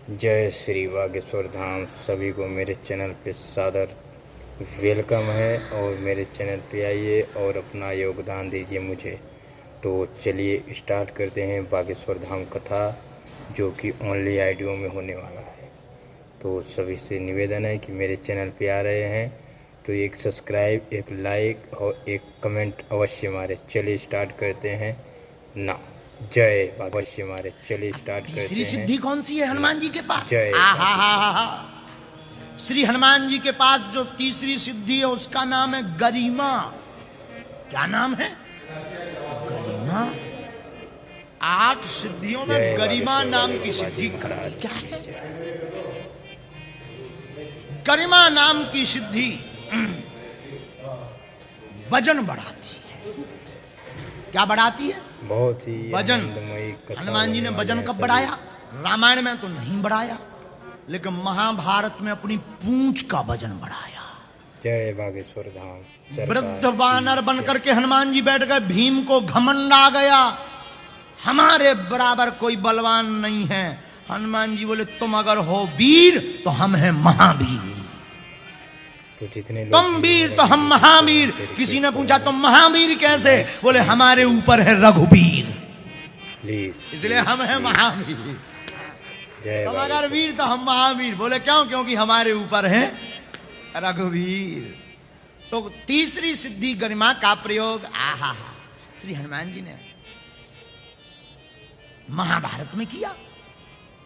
जय श्री बागेश्वर धाम। सभी को मेरे चैनल पे सादर वेलकम है और मेरे चैनल पे आइए और अपना योगदान दीजिए मुझे। तो चलिए स्टार्ट करते हैं बागेश्वर धाम कथा, जो कि ओनली ऑडियो में होने वाला है। तो सभी से निवेदन है कि मेरे चैनल पे आ रहे हैं तो एक सब्सक्राइब, एक लाइक और एक कमेंट अवश्य मारे। चलिए स्टार्ट करते हैं ना। जय अवश्य मारे। चलिए स्टार्ट करते हैं। तीसरी सिद्धि कौन सी है हनुमान जी के पास? जय श्री हनुमान जी के पास जो तीसरी सिद्धि है उसका नाम है गरिमा। क्या नाम है? गरिमा। 8 सिद्धियों में गरिमा नाम की सिद्धि क्या है? गरिमा नाम की सिद्धि वजन बढ़ाती है। क्या बढ़ाती है? बहुत ही वजन। हनुमान जी ने वजन कब बढ़ाया? रामायण में तो नहीं बढ़ाया, लेकिन महाभारत में अपनी पूंछ का वजन बढ़ाया। जय बागेश्वर धाम। वृद्ध वानर बनकर के हनुमान जी बैठ गए। भीम को घमंड आ गया, हमारे बराबर कोई बलवान नहीं है। हनुमान जी बोले तुम अगर हो वीर तो हम हैं महावीर। तो जितने तुम वीर तो हम महावीर। किसी ने पूछा तुम महावीर कैसे? बोले हमारे ऊपर है रघुवीर, इसलिए हम हैं महावीर। तुम अगर वीर तो हम महावीर। बोले क्यों? क्योंकि हमारे ऊपर है रघुवीर। तो तीसरी सिद्धि गरिमा का प्रयोग श्री हनुमान जी ने महाभारत में किया।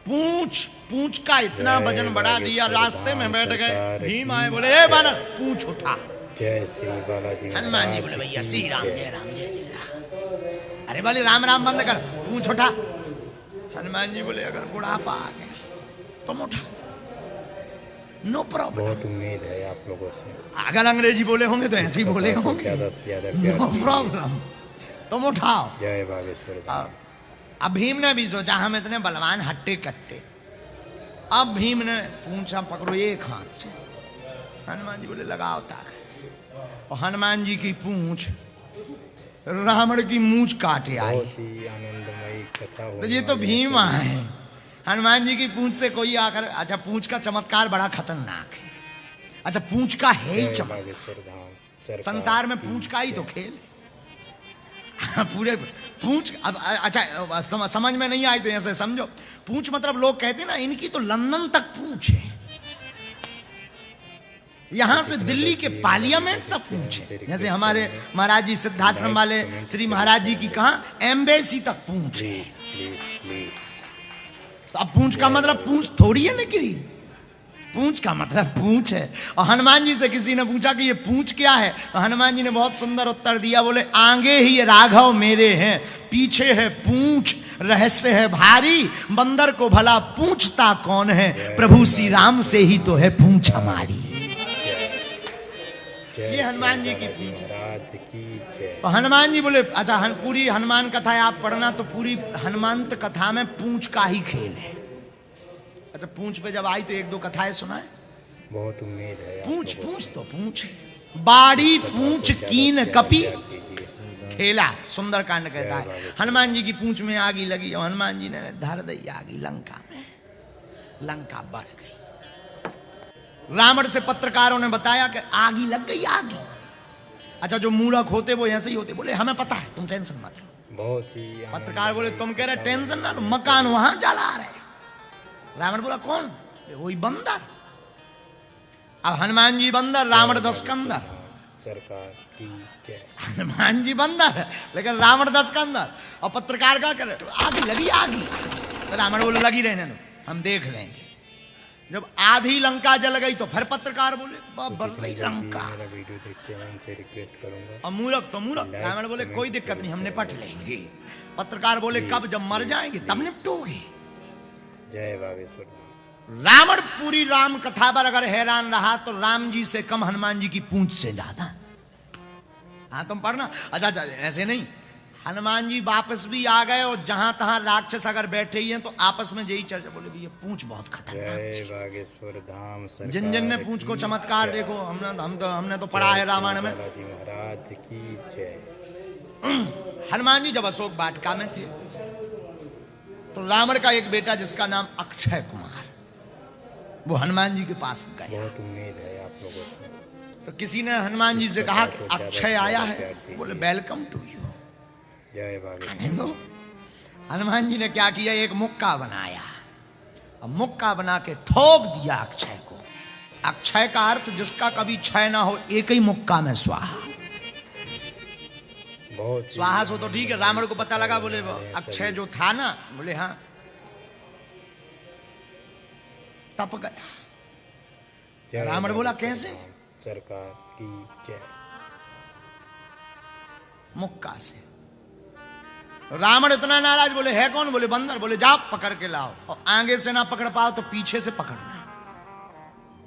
पूंछ का इतना वजन बढ़ा दिया, रास्ते में बैठ गए। भीम आए, बोले ए बानर पूंछ उठा। जय श्री बालाजी। हनुमान जी बोले भैया श्री राम जय राम जय जय राम। अरे बोले राम राम बंद कर, पूंछ उठा। हनुमान जी बोले अगर बुढ़ापा आ गया तुम उठा दो, नो प्रॉब्लम। बहुत उम्मीद है आप लोगों से। अगर अंग्रेजी बोले होंगे तो ऐसे ही बोले होंगे, नो प्रॉब्लम, तुम उठाओ। जय बागेश्वर धाम। अब भीम ने भी सोचा हम इतने बलवान हट्टे कट्टे। अब भीम ने पूंछा पकड़ो एक हाथ से। हनुमान जी बोले लगाओ ताकत। और हनुमान जी की पूंछ रावण की मूंछ काटे आई। बहुत ही आनंदमयी कथा। तो ये तो भीम आए। हनुमान जी की पूंछ से कोई आकर, अच्छा पूंछ का चमत्कार बड़ा खतरनाक है। अच्छा पूंछ का है ही चमत्कार। संसार में पूंछ का ही तो खेल है। पूरे पूंछ। अब अच्छा समझ में नहीं आई तो ऐसे समझो। पूंछ मतलब लोग कहते हैं ना इनकी तो लंदन तक पूंछ है, यहां से दिल्ली के पार्लियामेंट तक पूंछ है। जैसे हमारे महाराज जी सिद्धाश्रम वाले श्री महाराज जी की कहा एम्बेसी तक पूंछ है। तो अब पूंछ का मतलब पूंछ थोड़ी है निकली, पूंछ का मतलब पूंछ है। और हनुमान जी से किसी ने पूछा कि ये पूंछ क्या है, तो हनुमान जी ने बहुत सुंदर उत्तर दिया। बोले आगे ही राघव मेरे हैं, पीछे है पूंछ, रहस्य है भारी। बंदर को भला पूछता कौन है, प्रभु श्री राम से ही तो है पूंछ हमारी। ये हनुमान जी की पूंछ है। तो हनुमान जी बोले अच्छा पूरी हनुमान कथा आप पढ़ना तो पूरी हनुमंत कथा में पूंछ का ही खेल है। अच्छा पूंछ पे जब आई तो 1-2 कथाएं सुनाए। बहुत उम्मीद है। पूंछ तो पूंछ बाड़ी पूंछ कीन कपी खेला, सुंदरकांड कहता है। हनुमान जी की पूंछ में आगी लगी और हनुमान जी ने धर दी आगी लंका में। लंका बढ़ गई। रावण से पत्रकारों ने बताया कि आगी लग गई आगी। अच्छा जो मूर्ख होते वो ऐसे ही होते। बोले हमें पता है, तुम टेंशन मत लो। बहुत ही पत्रकार बोले तुम कह रहे टेंशन ना लो, मकान वहां जला रहे। रावण बोला कौन? वही बंदर। अब हनुमान जी बंदर, रावण 10 कंदर। सरकार की जय। हनुमान जी बंदर लेकिन रावण 10 कंदर। और पत्रकार क्या करे? आगी लगी आगी। तो रावण बोले लगी रहने दो, हम देख लेंगे। जब आधी लंका जल गई तो फिर पत्रकार बोले लंका। वीडियो देखते हैं उनसे रिक्वेस्ट करूंगा। और मूर्ख तो मूर्ख। रावण बोले कोई दिक्कत नहीं, हम निपट लेंगे। पत्रकार बोले कब? जब मर जाएंगे तब निपटोगे। जय बागेश्वर। रावण पूरी राम कथा पर अगर हैरान रहा तो राम जी से कम हनुमान जी की पूंछ से ज्यादा। हाँ तुम पढ़ना। अच्छा ऐसे नहीं, हनुमान जी वापस भी आ गए और जहां तहां राक्षस अगर बैठे ही हैं तो आपस में यही चर्चा। बोले ये पूंछ बहुत खतरनाक। जय बागेश्वर धाम। जिन जिन ने पूंछ को चमत्कार देखो, हमने तो पढ़ा है रामायण में। महाराज की जय। हनुमान जी जब अशोक वाटिका में थे तो रावण का एक बेटा जिसका नाम अक्षय कुमार, वो हनुमान जी के पास गया। बहुत उम्मीद है आप लोगों से। तो किसी ने हनुमान जी से कहा कि अक्षय आया है। बोले वेलकम टू यू, जय बागेश्वर। आने दो। हनुमान जी ने क्या किया, एक मुक्का बनाया और मुक्का बना के ठोक दिया अक्षय को। अक्षय का अर्थ जिसका कभी क्षय ना हो, एक ही मुक्का में स्वाहा। बहुत स्वाहा सो तो ठीक है, रावण को पता लगा, बोले वो अक्षय जो था ना, बोले हाँ, तप गया। जय रावण बोला बागेश्वर कैसे? धाम सरकार की जय। मुक्का से। रावण इतना नाराज, बोले है कौन? बोले बंदर। बोले जाओ पकड़ के लाओ, और आगे से ना पकड़ पाओ तो पीछे से पकड़ना।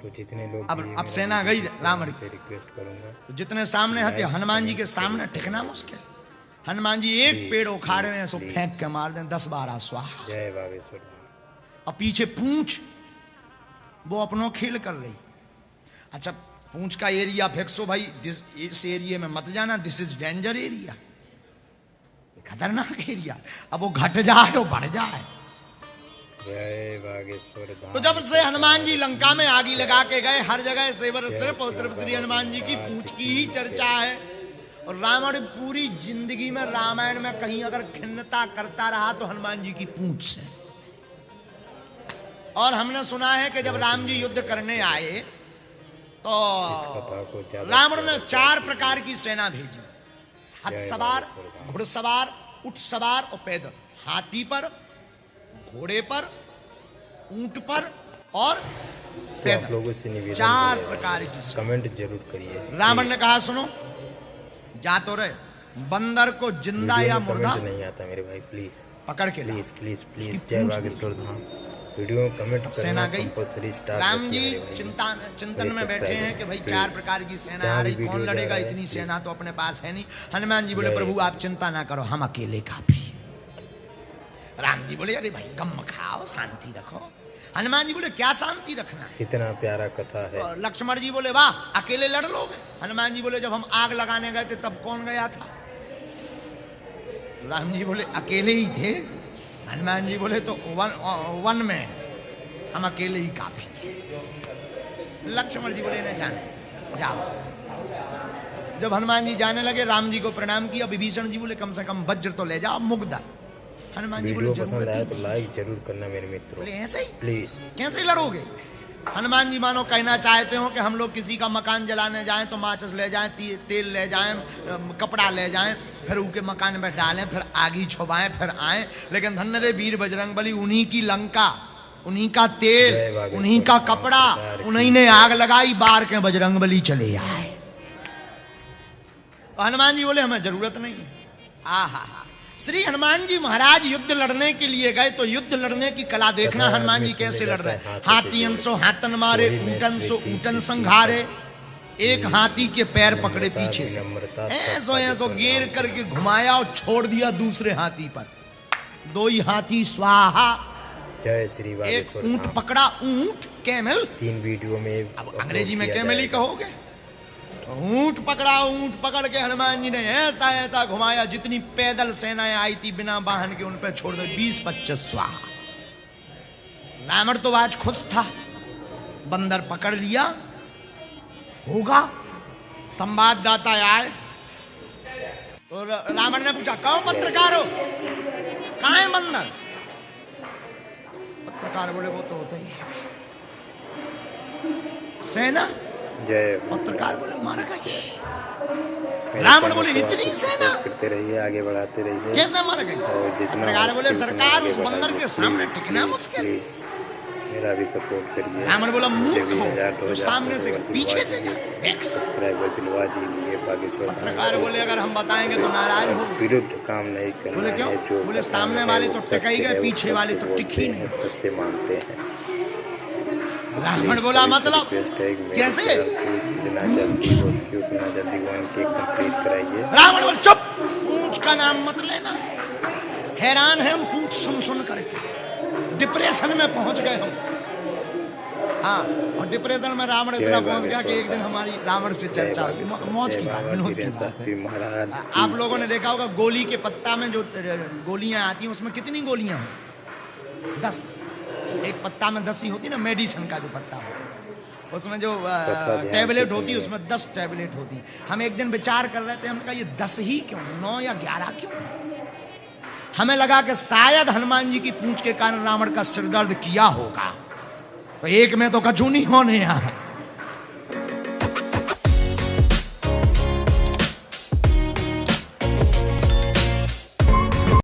तो जितने लोग अब सेना गई रावण की। से रिक्वेस्ट करूंगा, तो जितने सामने हथे, हनुमान जी के सामने टिकना मुश्किल। हनुमान जी एक पेड़ उखाड़े हैं, सो फेंक के मार दें 10-12 स्वाहा। जय बागेश्वर धाम। और पीछे पूंछ वो अपनों खेल कर रही। अच्छा, पूंछ का एरिया फेंकसो भाई, इस एरिया में मत जाना, दिस इज डेंजर एरिया, खतरनाक एरिया। अब वो घट जाए तो बढ़ जाए। जय बागेश्वर धाम। तो जब से हनुमान जी लंका में आगी लगा के गए, हर जगह सिर्फ और सिर्फ श्री हनुमान जी की पूंछ की ही चर्चा है। और रावण पूरी जिंदगी में रामायण में कहीं अगर खिन्नता करता रहा तो हनुमान जी की पूंछ से। और हमने सुना है कि जब राम जी युद्ध करने आए तो रावण ने 4 प्रकार की सेना भेजी। हाथ सवार, घुड़सवार, ऊंट सवार और पैदल। हाथी पर, घोड़े पर, ऊंट पर और आप लोगों से निवेदन 4 है, प्रकार की सेना। कमेंट जरूर करिए। रावण ने कहा सुनो, जा तो रहे, बंदर को जिंदा या मुर्दा नहीं आता मेरे भाई, प्लीज पकड़ के प्लीज प्लीज प्लीज। जय बागेश्वर धाम। वीडियो में कमेंट सेना गई। Compulsory start. राम जी चिंतन में बैठे हैं कि भाई 4 प्रकार की सेना आ रही, कौन लड़ेगा? इतनी सेना तो अपने पास है नहीं। हनुमान जी बोले प्रभु आप चिंता ना करो, हम अकेले काफी। राम जी बोले अरे भाई गम खाओ, शांति रखो। हनुमान जी बोले क्या शांति रखना है? कितना प्यारा कथा है। लक्ष्मण जी बोले वाह, अकेले लड़ लोगे? हनुमान जी बोले जब हम आग लगाने गए थे तब कौन गया था? राम जी बोले अकेले ही थे। हनुमान जी बोले तो वन में हम अकेले ही काफी हैं। लक्ष्मण जी बोले न जाने, जाओ। जब हनुमान जी जाने लगे, राम जी को प्रणाम किया। विभीषण जी बोले कम से कम वज्र तो ले जाओ, मुग्धा। हनुमान जी बोले वीडियो पसंद आया जरूरत तो लाइक जरूर करना मेरे मित्रों, बोले ऐसे ही प्लीज। कैसे लड़ोगे? हनुमान जी मानो कहना चाहते हो कि हम लोग किसी का मकान जलाने जाएं तो माचिस ले जाएं, तेल ले जाएं, कपड़ा ले जाएं, फिर उनके मकान में डालें, फिर आगी छुपाएं, फिर आएं। लेकिन धन्य रे वीर बजरंगबली, उन्हीं की लंका, उन्हीं का तेल, उन्हीं का कपड़ा, उन्हीं ने आग लगाई, बार के बजरंगबली चले आए। तो हनुमान जी बोले हमें जरूरत नहीं है। हा। श्री हनुमान जी महाराज युद्ध लड़ने के लिए गए तो युद्ध लड़ने की कला देखना हनुमान जी कैसे लड़ रहे। हाथी सो हाथन मारे, ऊटन सो ऊटन संघारे। एक हाथी के पैर पकड़े पीछे से, ऐसो घेर करके घुमाया और छोड़ दिया दूसरे हाथी पर। 2 ही हाथी स्वाहा। जय श्री एक बागेश्वर ऊंट धाम। पकड़ा, ऊंट कैमल। 3 वीडियो में अब अंग्रेजी में कैमल ही कहोगे। ऊंट पकड़ा, ऊंट पकड़ के हनुमान जी ने ऐसा ऐसा घुमाया, जितनी पैदल सेनाएं आई थी बिना वाहन के उन पे छोड़ दे। 20-25 स्वाहा। रावण तो आज खुश था, बंदर पकड़ लिया होगा। संवाददाता आए तो रावण ने पूछा कौन पत्रकार हो, कहां है बंदर? पत्रकार बोले वो तो होता ही है। सेना? जय। पत्रकार बोले मारा गई। रावण बोले इतनी सेना करते रहिए, आगे बढ़ाते रहिए। कैसे मर गई? पत्रकार बोले सरकार उस बंदर के सामने टिकना मुश्किल। मेरा भी सपोर्ट करिए। रावण बोला मूर्ख हो, तो सामने से पीछे से दिलवा दीजिए बागेश्वर। पत्रकार बोले अगर हम बताएंगे तो नाराज हो। विरुद्ध काम नहीं करना। बोले क्यों? बोले सामने वाले तो टिक ही गए, पीछे वाले तो टिक ही नहीं। सत्य मानते हैं। रावण बोला मतलब कैसे? जितना जल्दी हो सके उतना जल्दी 1K कंप्लीट कराइए। रावण बोले चुप, पूंछ का नाम मत लेना। हैरान है हम पूंछ सुन सुन करके, डिप्रेशन में पहुंच गए हम। हाँ, और डिप्रेशन में रावण इतना पहुंच गया कि एक दिन हमारी रावण से चर्चा हुई। मौज की बात, विनोद की बात है। आप लोगों ने देखा होगा गोली के पत्ता में जो गोलियां आती हैं उसमें कितनी गोलियां हैं? 10। एक पत्ता में 10 ही होती ना, मेडिसिन का जो पत्ता होता है, उसमें जो ध्यान टैबलेट से होती है सुनिए। उसमें 10 टैबलेट होती। हम एक दिन विचार कर रहे थे, हमने कहा ये 10 ही क्यों, 9 या 11 क्यों नहीं। हमें लगा कि शायद हनुमान जी की पूंछ के कारण रावण का सिरदर्द किया होगा, तो एक में तो कछु नहीं होने यहाँ।